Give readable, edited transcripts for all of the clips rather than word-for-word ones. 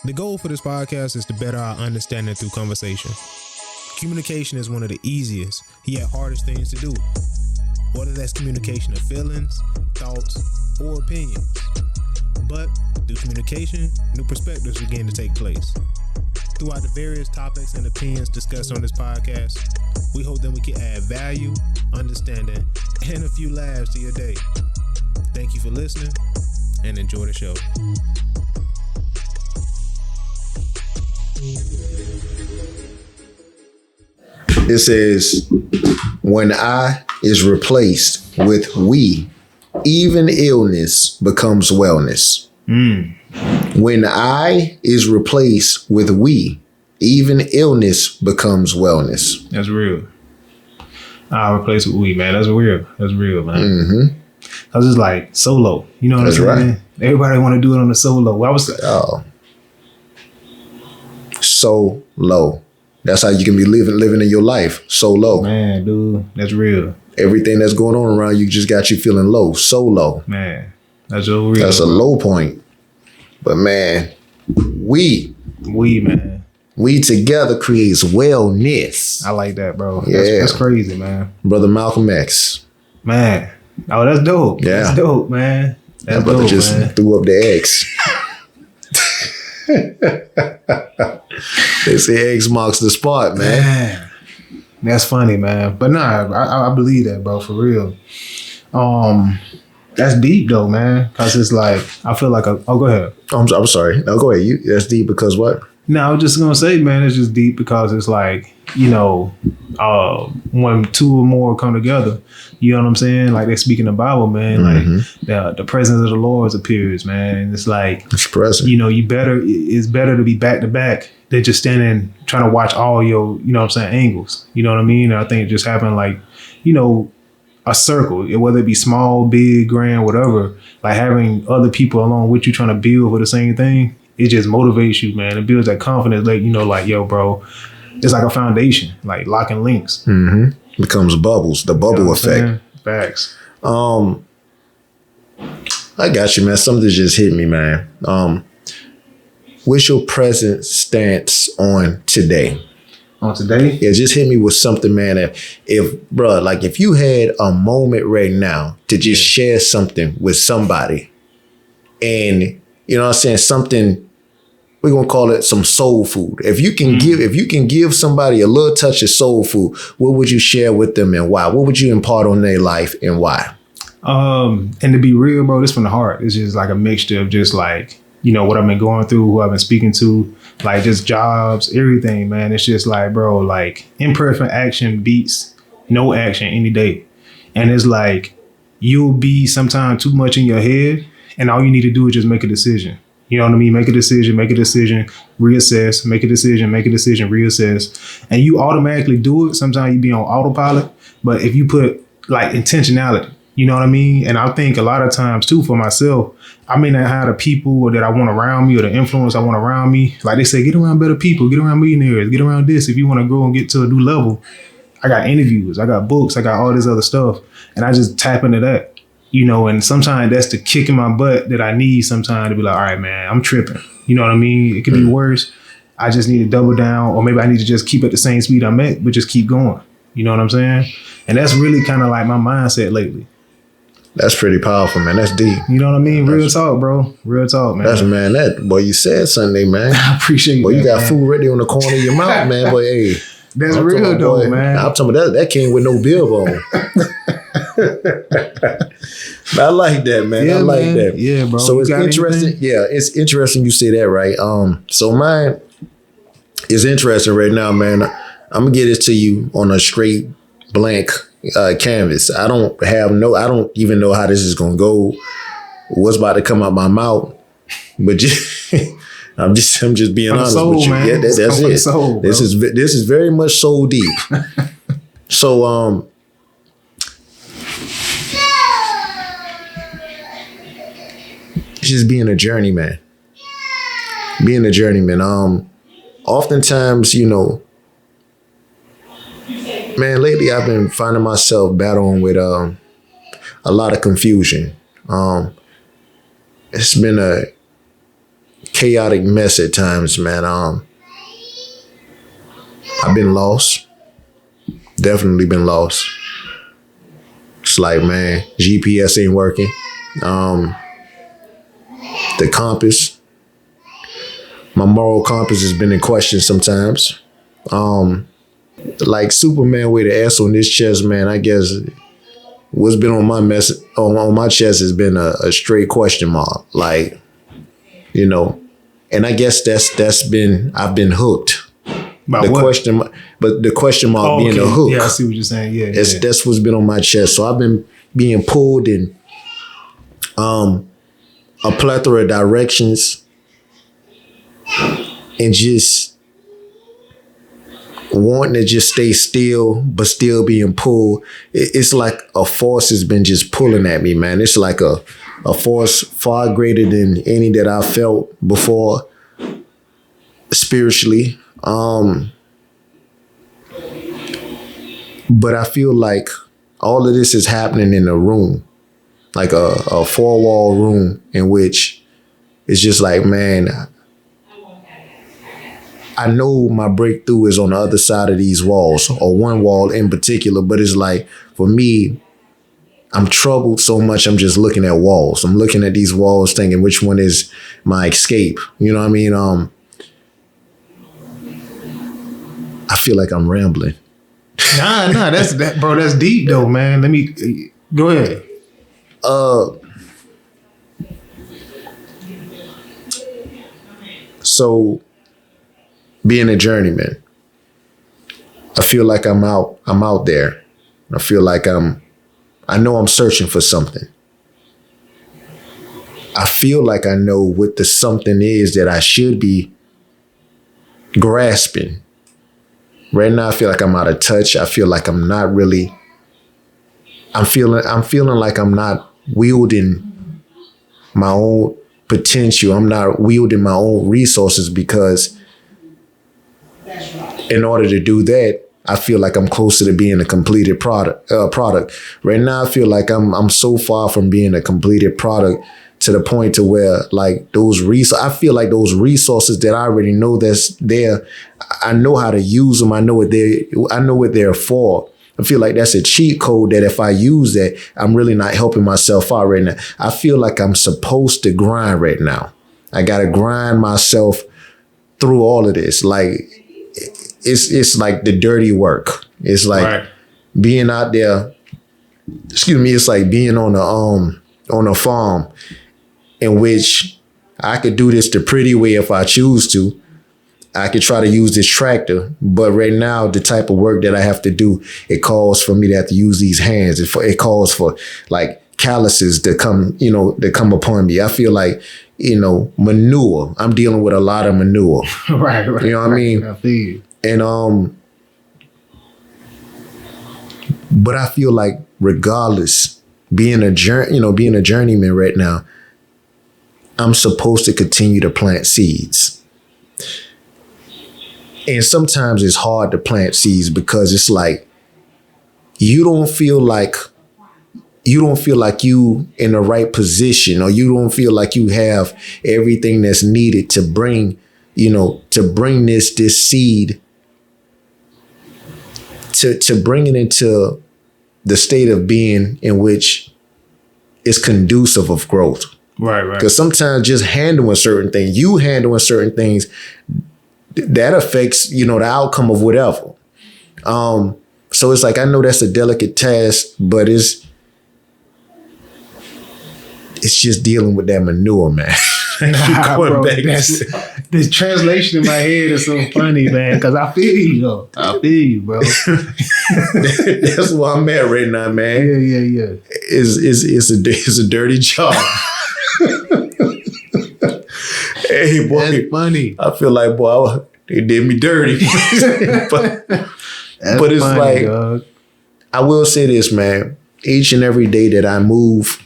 The goal for this podcast is to better our understanding through conversation. Communication is one of the easiest, yet hardest things to do. Whether that's communication of feelings, thoughts, or opinions. But through communication, new perspectives begin to take place. Throughout the various topics and opinions discussed on this podcast, we hope that we can add value, understanding, and a few laughs to your day. Thank you for listening, and enjoy the show. It says, when I is replaced with we, even illness becomes wellness. When I is replaced with we, even illness becomes wellness. That's real. I'll replace with we, man. That's real. That's real, man. Mm-hmm. Cause it's like solo. You know what That's I'm saying? right. Everybody want to do it on the solo. I was so low. That's how you can be living in your life. So low. Man, dude, that's real. Everything that's going on around you just got you feeling low. So low. Man, that's so real. That's a low point. But man, we together creates wellness. I like that, bro. Yeah. That's crazy, man. Brother Malcolm X. Man. Oh, that's dope. Yeah. That's dope, man. That's That brother dope, just man. threw up the X. They say X marks the spot, man. That's funny, man. But nah, I believe that, bro, for real. That's deep though, man. Cause it's like I feel like go ahead. I'm sorry. No, go ahead. That's deep because what? No, I was just gonna say, man, it's just deep because it's like, you know, when two or more come together, you know what I'm saying? Like they speak in the Bible, man. Like the presence of the Lord appears, man. And it's like, It's present. you know, it's better to be back to back than just standing trying to watch all your, you know what I'm saying, angles. You know what I mean? And I think it just happened like, you know, a circle, whether it be small, big, grand, whatever, like having other people along with you trying to build for the same thing, it just motivates you, man. It builds that confidence, like, you know, like, yo, bro, it's like a foundation, like locking links. Mm-hmm. Becomes bubbles, the bubble effect. Saying? Facts. I got you, man. Something just hit me, man. What's your present stance on today? On today? Yeah, just hit me with something, man. If you had a moment right now to just share something with somebody, and you know what I'm saying, something, we're gonna call it some soul food. If you can give somebody a little touch of soul food, what would you share with them and why? What would you impart on their life and why? And to be real, bro, this from the heart. It's just like a mixture of just like, you know, what I've been going through, who I've been speaking to, like just jobs, everything, man. It's just like, bro, like imperfect action beats no action any day. And it's like, you'll be sometimes too much in your head and all you need to do is just make a decision. You know what I mean? Make a decision, reassess, make a decision, reassess. And you automatically do it. Sometimes you be on autopilot, but if you put like intentionality, you know what I mean? And I think a lot of times too, for myself, I may not have the people that I want around me or the influence I want around me. Like they say, get around better people, get around millionaires, get around this. If you want to grow and get to a new level, I got interviews, I got books, I got all this other stuff. And I just tap into that, you know, and sometimes that's the kick in my butt that I need sometimes to be like, all right, man, I'm tripping. You know what I mean? It could be worse. I just need to double down, or maybe I need to just keep at the same speed I'm at, but just keep going. You know what I'm saying? And that's really kind of like my mindset lately. That's pretty powerful, man. That's deep. You know what I mean? Real talk, bro. Real talk, man. Boy, you said Sunday, man. I appreciate Boy, that, you got man. food ready on the corner of your mouth, man. Boy, hey. That's real though, man. I'm talking about that came with no bill bone. I like that, man. Yeah, I like man. that. Yeah, bro. So You it's got interesting. anything? Yeah, it's interesting you say that, right? So mine is interesting right now, man. I'm gonna get it to you on a straight blank canvas. I don't even know how this is gonna go, what's about to come out my mouth, but just I'm just being honest soul, with you. Man. Yeah, that's it. Soul, this is very much soul deep. So just being a journeyman. Oftentimes, you know, man, lately I've been finding myself battling with a lot of confusion. It's been a chaotic mess at times, man. I've been lost. Definitely been lost. It's like, man, GPS ain't working. The compass, my moral compass has been in question sometimes. Like Superman with the S on this chest, man, I guess what's been on my on my chest has been a straight question mark. Like, and I guess I've been hooked. By the what? The question mark being a hook. Yeah, I see what you're saying. Yeah, that's what's been on my chest. So I've been being pulled in a plethora of directions, and just wanting to just stay still, but still being pulled. It's like a force has been just pulling at me, man. It's like a force far greater than any that I felt before spiritually. But I feel like all of this is happening in a room, like a 4-wall room in which it's just like, man, I know my breakthrough is on the other side of these walls, or one wall in particular, but it's like, for me, I'm troubled so much, I'm just looking at walls. I'm looking at these walls thinking, which one is my escape? You know what I mean? I feel like I'm rambling. Nah, that's deep though, man. Let me go ahead. So being a journeyman, I feel like I'm out there. I feel like I know I'm searching for something. I feel like I know what the something is that I should be grasping. Right now, I feel like I'm out of touch. I feel like I'm not really, I'm feeling like I'm not wielding my own potential. I'm not wielding my own resources, because in order to do that, I feel like I'm closer to being a completed product. Right now, I feel like I'm so far from being a completed product, to the point to where, like, I feel like those resources that I already know that's there, I know how to use them. I know what they're for. I feel like that's a cheat code that if I use that, I'm really not helping myself out right now. I feel like I'm supposed to grind right now. I got to grind myself through all of this. Like, it's like the dirty work. It's like being out there. Excuse me. It's like being on a farm, in which I could do this the pretty way if I choose to. I could try to use this tractor, but right now, the type of work that I have to do, it calls for me to have to use these hands. It calls for like calluses to come upon me. I feel like, manure. I'm dealing with a lot of manure. Right. You know what I mean? I feel you. And but I feel like regardless, being a journeyman right now, I'm supposed to continue to plant seeds. And sometimes it's hard to plant seeds, because it's like you don't feel like you in the right position, or you don't feel like you have everything that's needed to bring this seed to bring it into the state of being in which is conducive of growth. Right. Because sometimes just handling certain things, that affects, the outcome of whatever. So it's like, I know that's a delicate task, but it's just dealing with that manure, man. Bro, this translation in my head is so funny, man, because I feel you, though. I feel you, bro. That's where I'm at right now, man. Yeah. It's a dirty job. Hey, boy. That's funny. I feel like, boy, they did me dirty. but it's funny, like, dog. I will say this, man. Each and every day that I move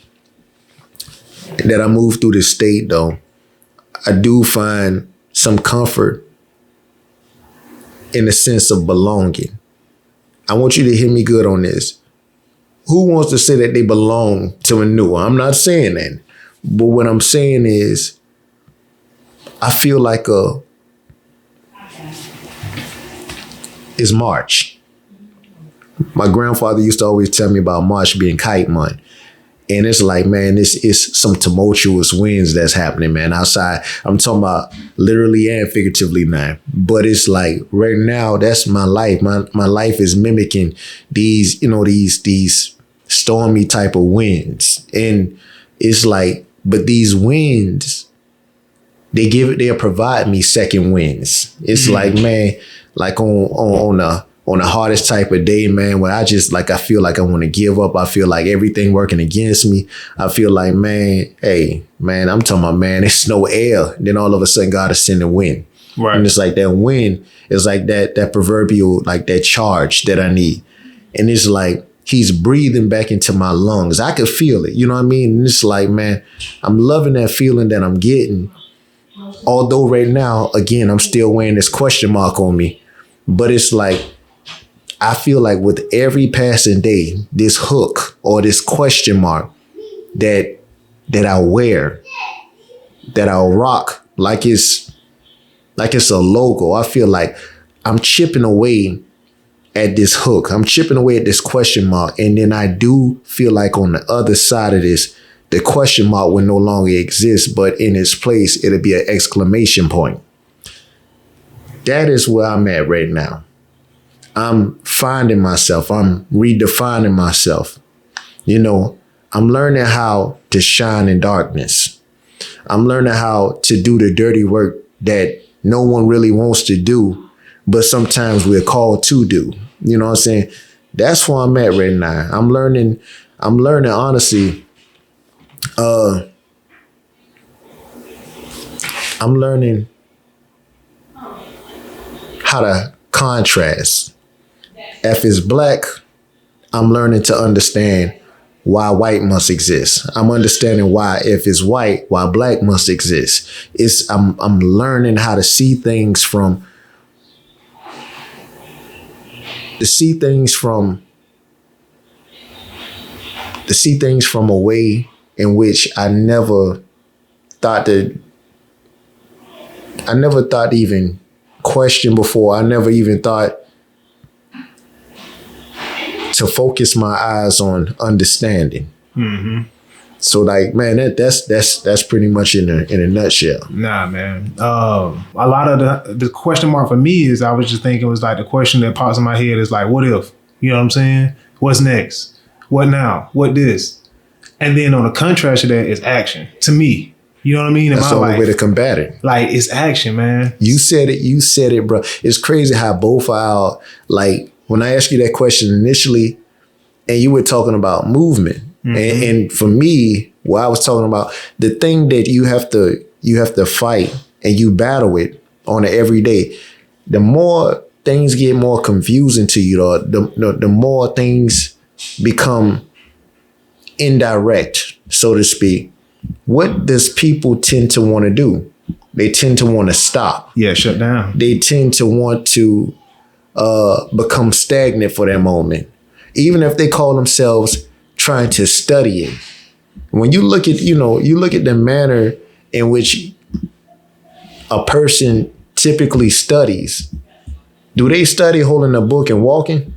through the state, though, I do find some comfort in the sense of belonging. I want you to hear me good on this. Who wants to say that they belong to manure? I'm not saying that. But what I'm saying is, I feel like it's March. My grandfather used to always tell me about March being kite month. And it's like, man, it's some tumultuous winds that's happening, man, outside. I'm talking about literally and figuratively now. But it's like right now, that's my life. My life is mimicking these, these stormy type of winds. And it's like, but these winds, they'll provide me second winds. It's like, man, like on the hardest type of day, man, where I feel like I want to give up. I feel like everything working against me. I feel like, man, hey, man, I'm talking about, man, it's no air. Then all of a sudden God is sending wind. Right. And it's like that wind is like that proverbial, like that charge that I need. And it's like, he's breathing back into my lungs. I could feel it. You know what I mean? And it's like, man, I'm loving that feeling that I'm getting. Although right now, again, I'm still wearing this question mark on me. But it's like, I feel like with every passing day, this hook or this question mark that I wear, that I'll rock like it's a logo. I feel like I'm chipping away at this hook. I'm chipping away at this question mark. And then I do feel like on the other side of this, the question mark will no longer exist, but in its place, it'll be an exclamation point. That is where I'm at right now. I'm finding myself. I'm redefining myself. I'm learning how to shine in darkness. I'm learning how to do the dirty work that no one really wants to do, but sometimes we're called to do. You know what I'm saying? That's where I'm at right now. I'm learning honestly. I'm learning how to contrast. If it's black, I'm learning to understand why white must exist. I'm understanding why, if it's white, why black must exist. I'm learning how to see things from a way in which I never thought to even question before. I never even thought to focus my eyes on understanding. Mm-hmm. So like, man, that's pretty much in a nutshell. Nah, man. A lot of the question mark for me is, I was just thinking, was like the question that pops in my head is like, what if? You know what I'm saying? What's next? What now? What this? And then on the contrast of that is action. To me, you know what I mean? That's the only way to combat it. Like, it's action, man. You said it, bro. It's crazy how both our, like, when I asked you that question initially, and you were talking about movement, mm-hmm. and for me, what I was talking about, the thing that you have to fight and you battle it on an everyday, the more things get more confusing to you, the more things become indirect, so to speak. What does people tend to want to do? They tend to want to stop. Yeah, shut down. They tend to want to become stagnant for that moment, even if they call themselves trying to study it. When you look at the manner in which a person typically studies, do they study holding a book and walking?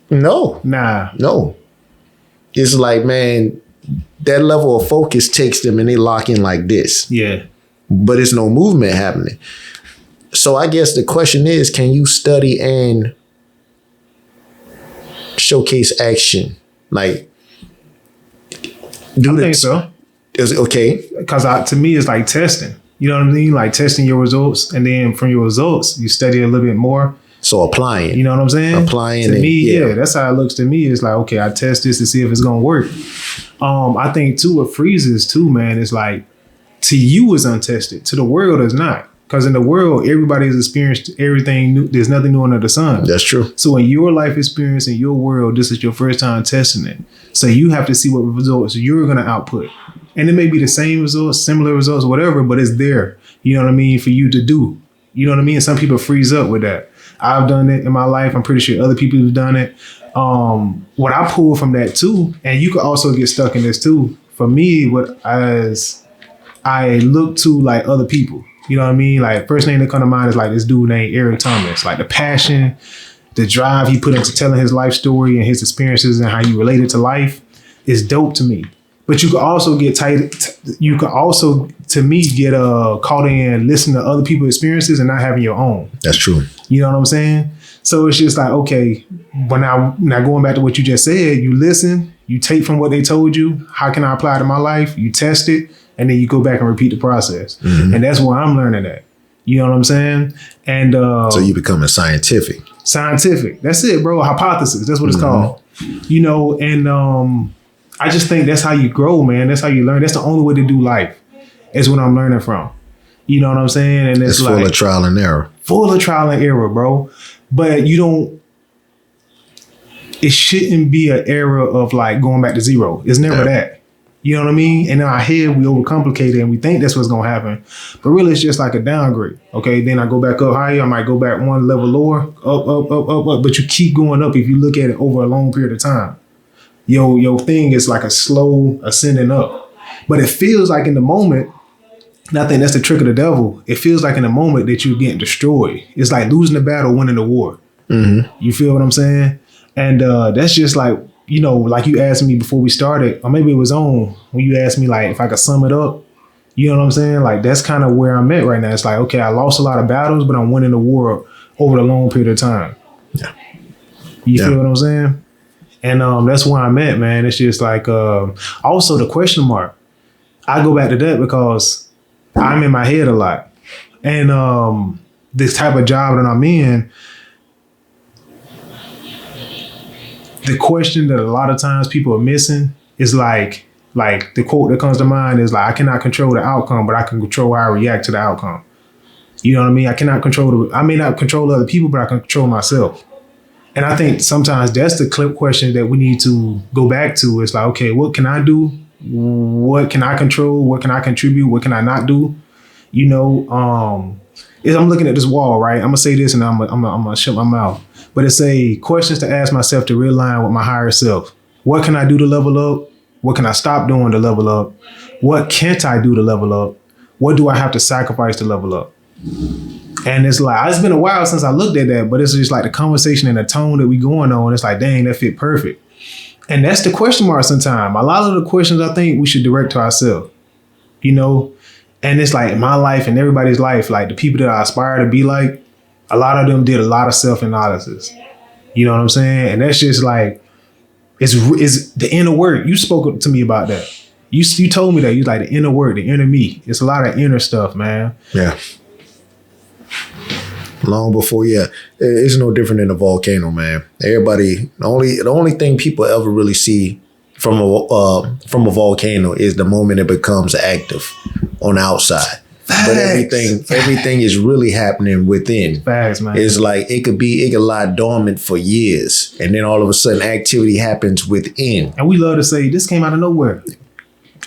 No. It's like, man, that level of focus takes them and they lock in like this. Yeah. But it's no movement happening. So I guess the question is, can you study and showcase action? Like, I think so. Is it okay? Because to me, it's like testing. You know what I mean? Like testing your results, and then from your results, you study a little bit more. So applying. You know what I'm saying? Applying. To me, yeah, that's how it looks to me. It's like, okay, I test this to see if it's gonna work. I think too, what freezes too, man, is like, to you is untested, to the world is not. Because in the world, everybody has experienced everything new. There's nothing new under the sun. That's true. So in your life experience, in your world, this is your first time testing it. So you have to see what results you're going to output. And it may be the same results, similar results, whatever, but it's there. You know what I mean? For you to do. You know what I mean? Some people freeze up with that. I've done it in my life. I'm pretty sure other people have done it. What I pull from that too, and you could also get stuck in this too. For me, I look to like other people. You know what I mean? Like first name that come to mind is like this dude named Eric Thomas. Like the passion, the drive he put into telling his life story and his experiences and how he related to life is dope to me. But you could also get you could also, to me, get caught in listening to other people's experiences and not having your own. That's true. You know what I'm saying? So it's just like, okay, but now going back to what you just said, you listen, you take from what they told you, how can I apply it to my life? You test it, and then you go back and repeat the process. Mm-hmm. And that's where I'm learning at. You know what I'm saying? And so you becoming scientific. Scientific. That's it, bro. Hypothesis. That's what it's called. You know, and I just think that's how you grow, man. That's how you learn. That's the only way to do life. Is what I'm learning from. You know what I'm saying? And it's full of trial and error. Full of trial and error, bro. But it shouldn't be an era of like going back to zero. It's never that. You know what I mean? And in our head, we overcomplicate it and we think that's what's going to happen. But really, it's just like a downgrade. Okay, then I go back up higher. I might go back one level lower, up. But you keep going up if you look at it over a long period of time. Your thing is like a slow ascending up. But it feels like in the moment, and I think that's the trick of the devil. It feels like in the moment that you're getting destroyed. It's like losing the battle, winning the war. Mm-hmm. You feel what I'm saying? And that's just like, you know, like you asked me before we started, or maybe it was on when you asked me like if I could sum it up. You know what I'm saying? Like that's kind of where I'm at right now. It's like, okay, I lost a lot of battles, but I'm winning the war over a long period of time. Yeah. You feel what I'm saying? And that's where I'm at, man. It's just like also the question mark. I go back to that because I'm in my head a lot. And this type of job that I'm in, the question that a lot of times people are missing is like the quote that comes to mind is like, I cannot control the outcome, but I can control how I react to the outcome. You know what I mean? I may not control other people, but I can control myself. And I think sometimes that's the question that we need to go back to. It's like, okay, what can I do? What can I control? What can I contribute? What can I not do? You know, I'm looking at this wall, right? I'm gonna say this and I'm gonna shut my mouth. But it's questions to ask myself to realign with my higher self. What can I do to level up? What can I stop doing to level up? What can't I do to level up? What do I have to sacrifice to level up? And it's like, it's been a while since I looked at that, but it's just like the conversation and the tone that we going on. It's like, dang, that fit perfect. And that's the question mark sometimes. A lot of the questions I think we should direct to ourselves, you know? And it's like my life and everybody's life, like the people that I aspire to be like, a lot of them did a lot of self-analysis. You know what I'm saying? And that's just like, it's the inner work. You spoke to me about that. You told me that. You like the inner work, the inner me. It's a lot of inner stuff, man. Yeah. Long before, it's no different than a volcano, man. Everybody, the only thing people ever really see from a volcano is the moment it becomes active on the outside. Facts. But everything is really happening within. Facts, man. It's like it could lie dormant for years, and then all of a sudden activity happens within. And we love to say this came out of nowhere.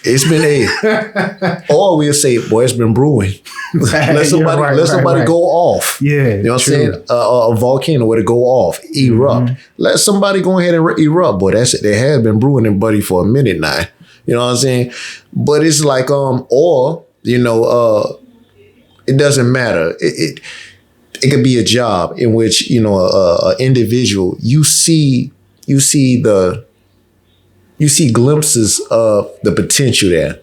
It's been or we'll say, boy, it's been brewing. let somebody go off. Yeah, you know what I'm saying? A volcano where to go off, erupt. Mm-hmm. Let somebody go ahead and erupt. Boy, that's it. They have been brewing in buddy for a minute now. You know what I'm saying? But it's like or you know, it doesn't matter. It could be a job in which, you know, a individual, you see glimpses of the potential there.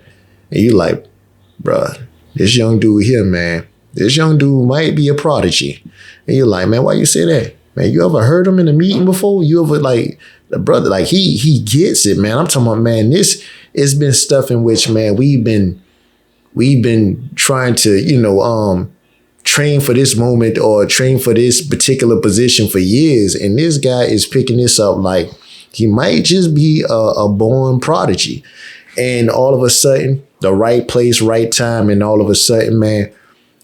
And you like, bruh, this young dude here, man, this young dude might be a prodigy. And you're like, man, why you say that? Man, you ever heard him in a meeting before? You ever like, the brother, like he gets it, man. I'm talking about, man, it's been stuff in which, man, we've been trying to, you know, train for this moment or train for this particular position for years. And this guy is picking this up like he might just be a born prodigy. And all of a sudden, the right place, right time. And all of a sudden, man,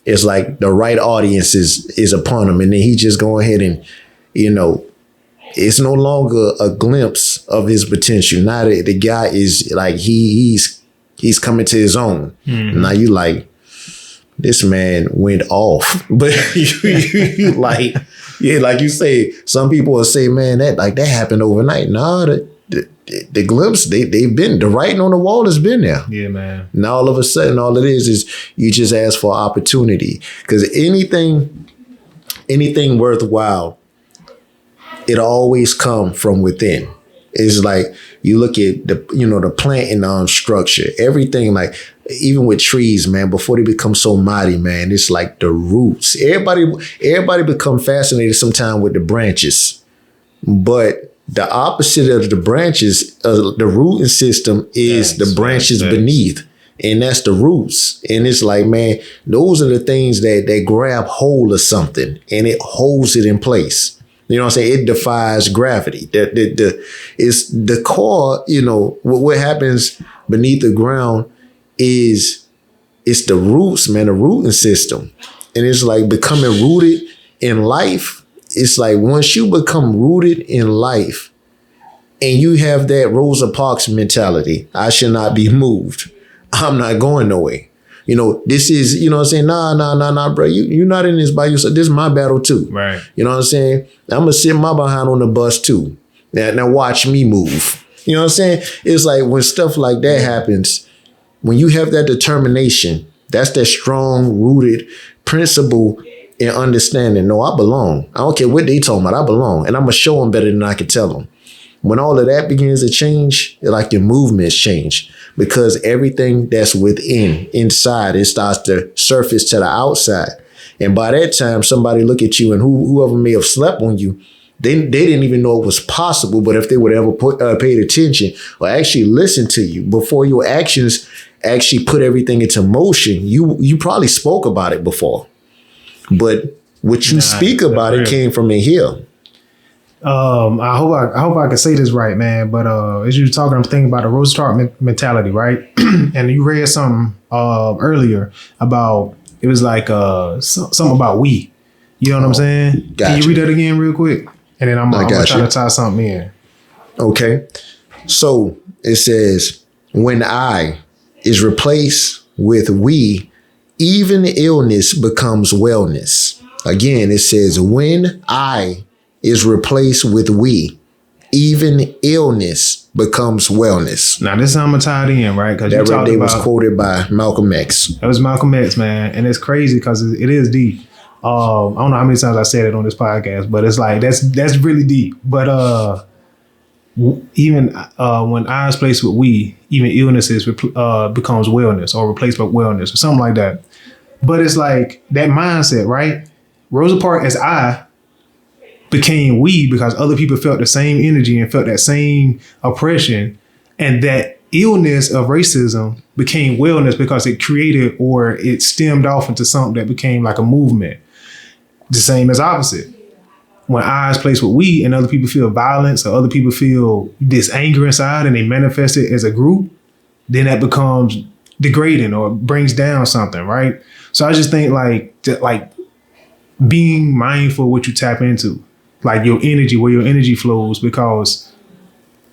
it's like the right audience is upon him. And then he just go ahead and, you know, it's no longer a glimpse of his potential. Now the guy is like, he's coming to his own. Mm-hmm. Now you like, this man went off. But you like, yeah, like you say, some people will say, man, that happened overnight. No, the glimpse, they've been, the writing on the wall has been there. Yeah, man. Now all of a sudden, all it is you just ask for opportunity. Because anything worthwhile, it always come from within. It's like you look at the plant and structure, everything, like even with trees, man, before they become so mighty, man, it's like the roots. Everybody become fascinated sometime with the branches, but the opposite of the branches, the rooting system is the branches beneath. And that's the roots. And it's like, man, those are the things that grab hold of something and it holds it in place. You know what I'm saying? It defies gravity. It's the core, what happens beneath the ground it's the roots, man, the rooting system. And it's like becoming rooted in life. It's like once you become rooted in life and you have that Rosa Parks mentality, I should not be moved. I'm not going nowhere. This is, what I'm saying? Nah, bro. You're not in this by yourself. This is my battle too. Right. You know what I'm saying? I'm going to sit my behind on the bus too. Now watch me move. You know what I'm saying? It's like when stuff like that happens, when you have that determination, that's that strong rooted principle and understanding. No, I belong. I don't care what they talking about. I belong. And I'm going to show them better than I can tell them. When all of that begins to change, like your movements change because everything that's inside, it starts to surface to the outside. And by that time, somebody look at you and whoever may have slept on you, they didn't even know it was possible. But if they would ever paid attention or actually listened to you before your actions actually put everything into motion, you probably spoke about it before. But what you speak about it came from in here. I hope I can say this right, man. But as you were talking, I'm thinking about the Rosa Parks mentality, right? And you read something earlier about it was like something about we. You know what I'm saying? Gotcha. Can you read that again real quick? And then I'm gonna try to tie something in. Okay. So it says, when I is replaced with we, even illness becomes wellness. Again, it says, when I is replaced with we, even illness becomes wellness. Now, this is how I'm going to tie it in, right? Because that right there was quoted by Malcolm X. That was Malcolm X, man. And it's crazy because it is deep. I don't know how many times I said it on this podcast, but it's like, that's really deep. But even when I is placed with we, even illnesses becomes wellness or replaced by wellness or something like that. But it's like that mindset, right? Rosa Parks as I became we because other people felt the same energy and felt that same oppression. And that illness of racism became wellness because it created or it stemmed off into something that became like a movement. The same as opposite. When I is placed with we and other people feel violence or other people feel this anger inside and they manifest it as a group, then that becomes degrading or brings down something, right? So I just think like being mindful of what you tap into, like your energy, where your energy flows, because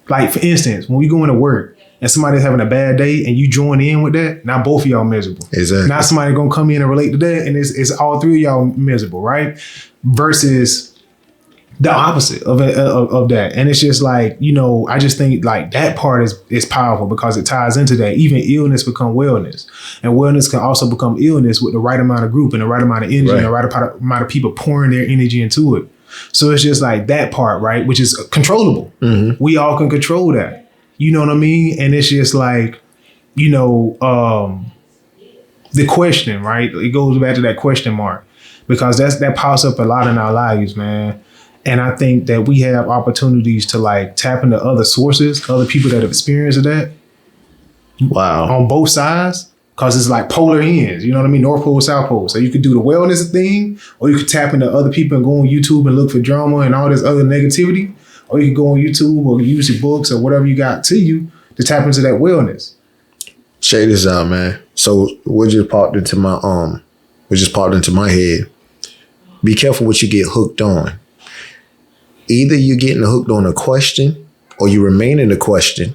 like, for instance, when we go into work and somebody's having a bad day and you join in with that, now both of y'all miserable. Exactly. Now somebody gonna come in and relate to that and it's all three of y'all miserable, right? Versus the opposite of that. And it's just like, I just think like that part is powerful because it ties into that. Even illness become wellness. And wellness can also become illness with the right amount of group and the right amount of energy and the right amount of people pouring their energy into it. So it's just like that part, right? Which is controllable. Mm-hmm. We all can control that. You know what I mean? And it's just like, the question, right? It goes back to that question mark because that pops up a lot in our lives, man. And I think that we have opportunities to like tap into other sources, other people that have experienced that. Wow. On both sides. Cause it's like polar ends, you know what I mean? North Pole, South Pole. So you could do the wellness thing, or you could tap into other people and go on YouTube and look for drama and all this other negativity. Or you could go on YouTube or use your books or whatever you got to you to tap into that wellness. Check this out, man. So what just popped into my head. Be careful what you get hooked on. Either you're getting hooked on a question or you remain in the question,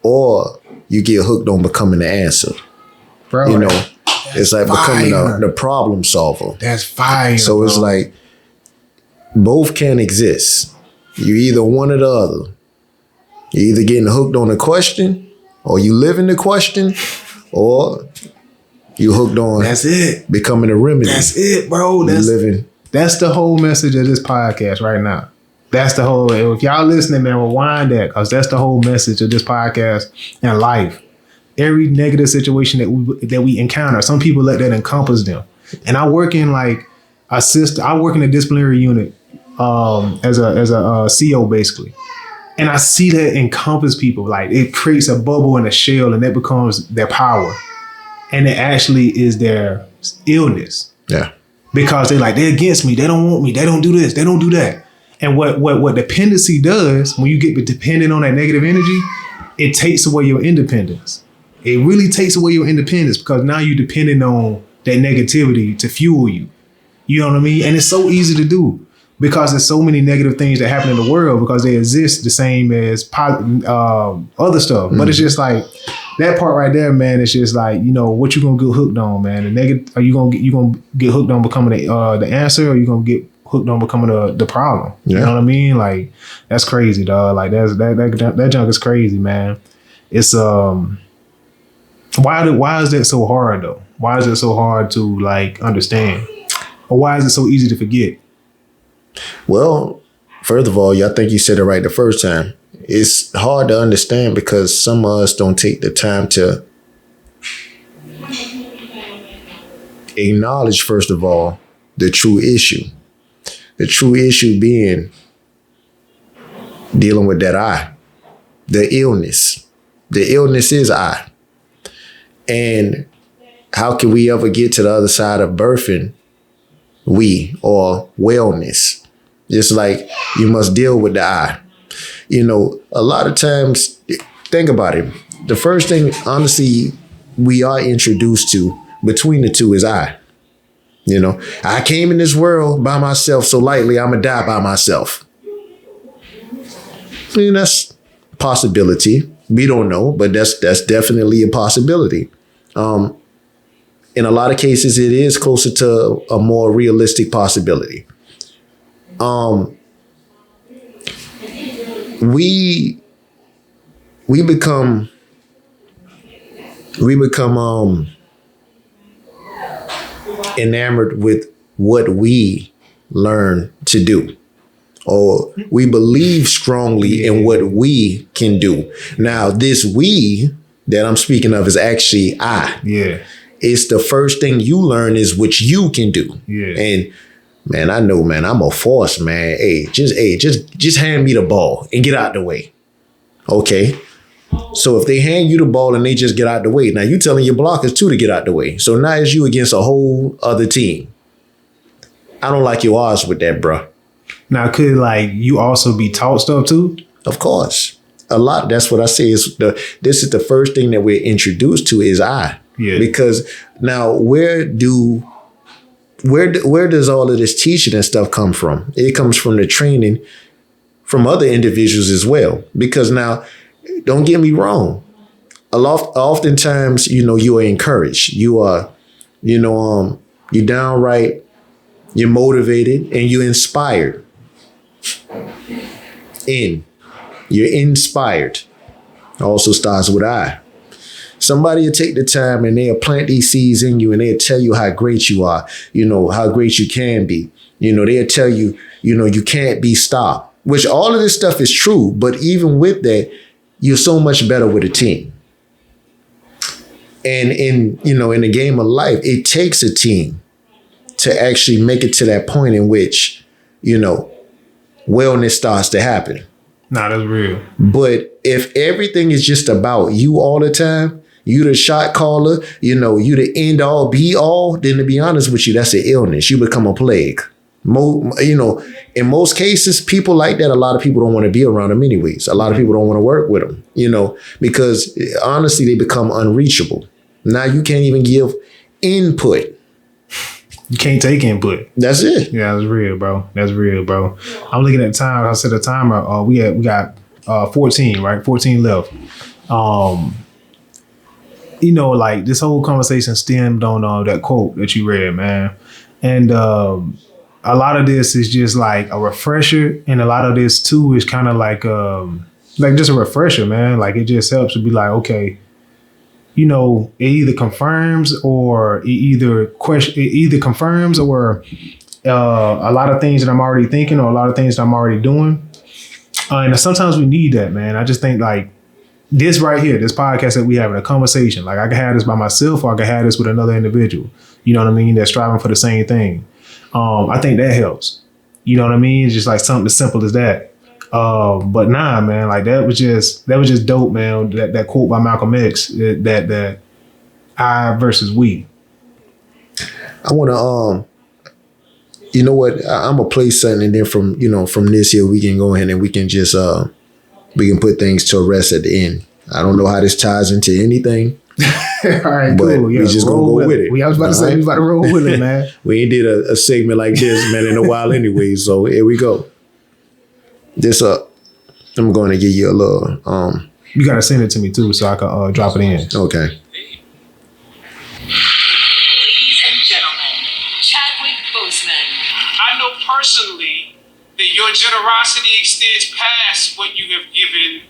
or you get hooked on becoming the answer. Bro, it's like becoming the problem solver. That's fire. So bro. It's like both can exist. You either one or the other. You're either getting hooked on a question, or you live in the question, or you hooked on that's it. Becoming a remedy. That's it, bro. That's the whole message of this podcast right now. That's the whole, if y'all listening, man, rewind that, because that's the whole message of this podcast and life. Every negative situation that we encounter, some people let that encompass them. And I work in I work in a disciplinary unit as a CO basically. And I see that encompass people. Like, it creates a bubble in a shell, and that becomes their power. And it actually is their illness. Yeah. Because they're against me. They don't want me. They don't do this. They don't do that. And what dependency does, when you get dependent on that negative energy, it takes away your independence. It really takes away your independence, because now you're dependent on that negativity to fuel you. You know what I mean? And it's so easy to do, because there's so many negative things that happen in the world, because they exist the same as other stuff. But it's just like that part right there, man. It's just like, what you gonna get hooked on, man. The negative, are you gonna get hooked on becoming the answer, or you gonna get hooked on becoming the problem? Yeah. You know what I mean? Like, that's crazy, dog. Like, that junk is crazy, man. It's why is that so hard though? Why is it so hard to understand, or why is it so easy to forget? Well, first of all, I think you said it right the first time. It's hard to understand because some of us don't take the time to acknowledge, first of all, the true issue. The true issue being dealing with that I, the illness. The illness is I. And how can we ever get to the other side of birthing or wellness? It's like you must deal with the I. A lot of times, think about it. The first thing, honestly, we are introduced to between the two is I. I came in this world by myself, so likely I'm going to die by myself. That's a possibility. We don't know, but that's definitely a possibility. In a lot of cases, it is closer to a more realistic possibility. We become enamored with what we learn to do, or we believe strongly in what we can do. Now, this we that I'm speaking of is actually I. Yeah. It's the first thing you learn is what you can do. Yeah. And man, I know, man, I'm a force, man. Just hand me the ball and get out the way. Okay. So if they hand you the ball and they just get out the way, now you telling your blockers too to get out the way. So now it's you against a whole other team. I don't like your odds with that, bro. Now, could you also be taught stuff too? Of course. A lot. That's what I say is this is the first thing that we're introduced to is I. Yeah. Because now where does all of this teaching and stuff come from? It comes from the training from other individuals as well. Because now, don't get me wrong. Oftentimes, you are encouraged. You are, you're downright, you're motivated and you're inspired. You're inspired. Also starts with I. Somebody will take the time and they'll plant these seeds in you and they'll tell you how great you are, how great you can be. They'll tell you, you can't be stopped, which all of this stuff is true. But even with that, you're so much better with a team. And in the game of life, it takes a team to actually make it to that point in which, wellness starts to happen. Nah, that's real. But if everything is just about you all the time, you the shot caller, you the end all be all, then to be honest with you, that's an illness. You become a plague. In most cases, people like that, a lot of people don't want to be around them anyways. A lot of people don't want to work with them, because honestly, they become unreachable. Now you can't even give input. You can't take input. That's it. Yeah, that's real, bro. That's real, bro. I'm looking at the time. I set a timer. We got 14, right? 14 left. This whole conversation stemmed on that quote that you read, man. And a lot of this is just like a refresher, and a lot of this too is kind of like like just a refresher, man. Like it just helps to be like, okay, you know, it either confirms or it either confirms or a lot of things that I'm already thinking or a lot of things that I'm already doing. And sometimes we need that, man. I just think like this right here, this podcast that we having a conversation, like I can have this by myself or I can have this with another individual, you know what I mean? That's striving for the same thing. I think that helps. You know what I mean? It's just like something as simple as that. But nah, man, like that was just dope, man. That quote by Malcolm X, that I versus we. I want to, you know what? I'm gonna play something, and then from this here, we can go ahead and we can just we can put things to rest at the end. I don't know how this ties into anything. All right, but cool. Yeah, we just gonna go with it. I was about to say, we about to roll with it, man. We ain't did a segment like this, man, in a while anyway. So here we go. This I'm going to give you a little. You gotta send it to me too, so I can drop it in. Okay. Ladies and gentlemen, Chadwick Boseman. I know personally that your generosity extends past what you have given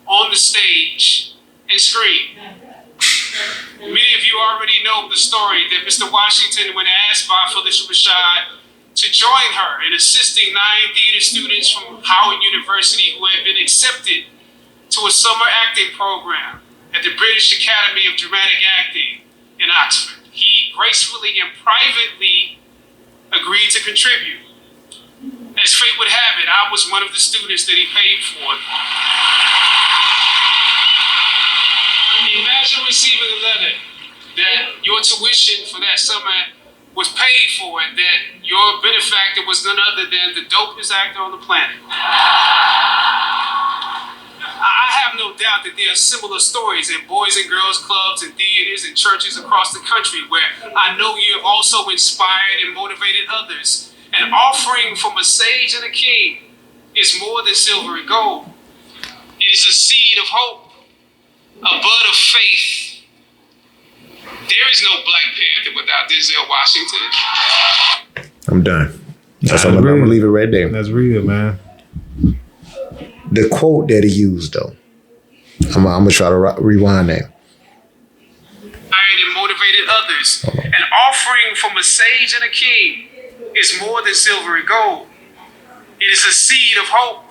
on the stage and screen. Many of you already know the story that Mr. Washington, when asked by Felicia Rashad to join her in assisting 9 theater students from Howard University who had been accepted to a summer acting program at the British Academy of Dramatic Acting in Oxford, he gracefully and privately agreed to contribute. As fate would have it, I was one of the students that he paid for. Imagine receiving a letter that your tuition for that summer was paid for and that your benefactor was none other than the dopest actor on the planet. I have no doubt that there are similar stories in boys and girls clubs and theaters and churches across the country where I know you have also inspired and motivated others. An offering from a sage and a king is more than silver and gold. It is a seed of hope, a bud of faith. There is no Black Panther without Denzel Washington. I'm done. I'm gonna leave it right there. That's real, man. The quote that he used, though, I'm gonna try to rewind that. And motivated others. An offering from a sage and a king is more than silver and gold. It is a seed of hope,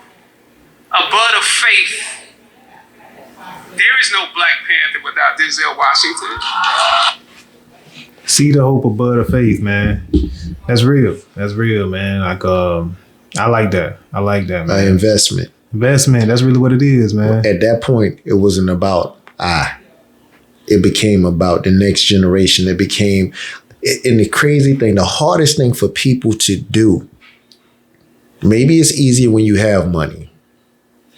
a bud of faith. There is no Black Panther without Denzel Washington. Seed of hope, a bud of faith, man. That's real. That's real, man. Like, I like that. I like that, man. Investment. Investment. That's really what it is, man. At that point, it wasn't about I. It became about the next generation. It became, and the crazy thing, the hardest thing for people to do. Maybe it's easier when you have money.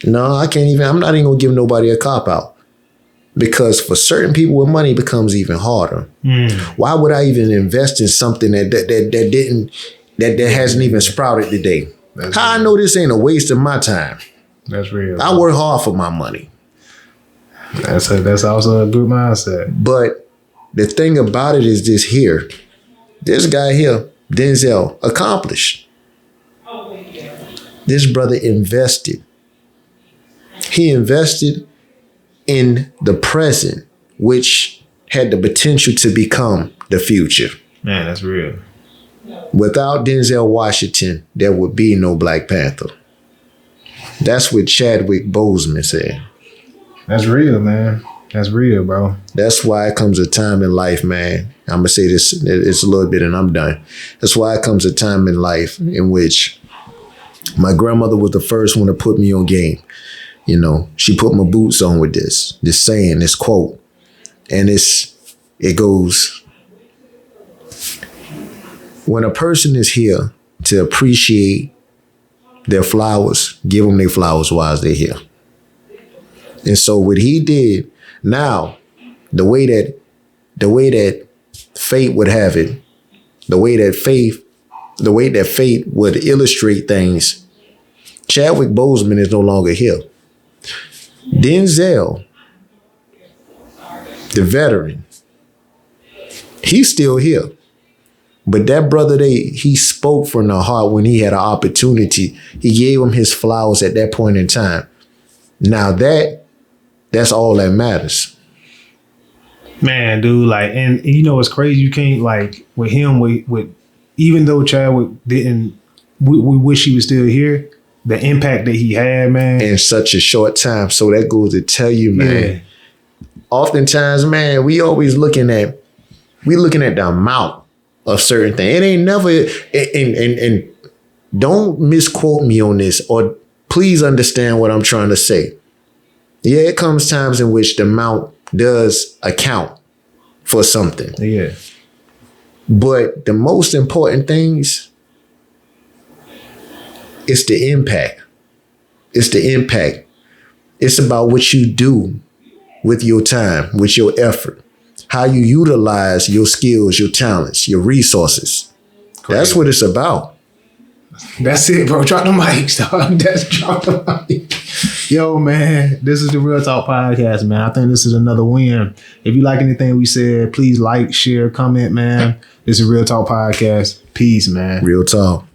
No, I'm not even gonna give nobody a cop out. Because for certain people with money, it becomes even harder. Why would I even invest in something that hasn't even sprouted today? That's How real. I know this ain't a waste of my time? That's real. I work hard for my money. That's also a good mindset. But the thing about it is this here. This guy here, Denzel, accomplished. This brother invested. He invested in the present, which had the potential to become the future. Man, that's real. Without Denzel Washington, there would be no Black Panther. That's what Chadwick Boseman said. That's real, man. That's real, bro. That's why it comes a time in life, man. I'm going to say this, it's a little bit and I'm done. That's why it comes a time in life in which my grandmother was the first one to put me on game. You know, she put my boots on with this saying, this quote. And it goes, when a person is here to appreciate their flowers, give them their flowers while they're here. And so what he did, now, the way that fate would have it, the way that fate would illustrate things, Chadwick Boseman is no longer here. Denzel, the veteran, he's still here. But that brother, he spoke from the heart when he had an opportunity. He gave him his flowers at that point in time. Now that's all that matters. Man, dude, like, and you know, it's crazy. You can't, like, with him, with even though Chadwick didn't, we wish he was still here, the impact that he had, man. In such a short time. So that goes to tell you, man, oftentimes, man, we looking at the amount of certain things. It ain't never, and don't misquote me on this, or please understand what I'm trying to say. Yeah, it comes times in which the amount does account for something. Yeah. But the most important things, it's the impact. It's the impact. It's about what you do with your time, with your effort, how you utilize your skills, your talents, your resources. Correct. That's what it's about. That's it, bro. Drop the mic, dog. That's drop the mic. Yo, man, this is the Real Talk Podcast, man. I think this is another win. If you like anything we said, please like, share, comment, man. This is Real Talk Podcast. Peace, man. Real talk.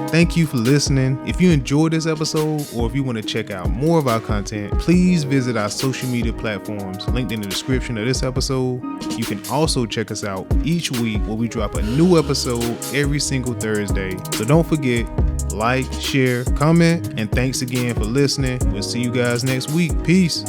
Thank you for listening. If you enjoyed this episode, or if you want to check out more of our content, please visit our social media platforms linked in the description of this episode. You can also check us out each week where we drop a new episode every single Thursday. So don't forget, like, share, comment, and thanks again for listening. We'll see you guys next week. Peace.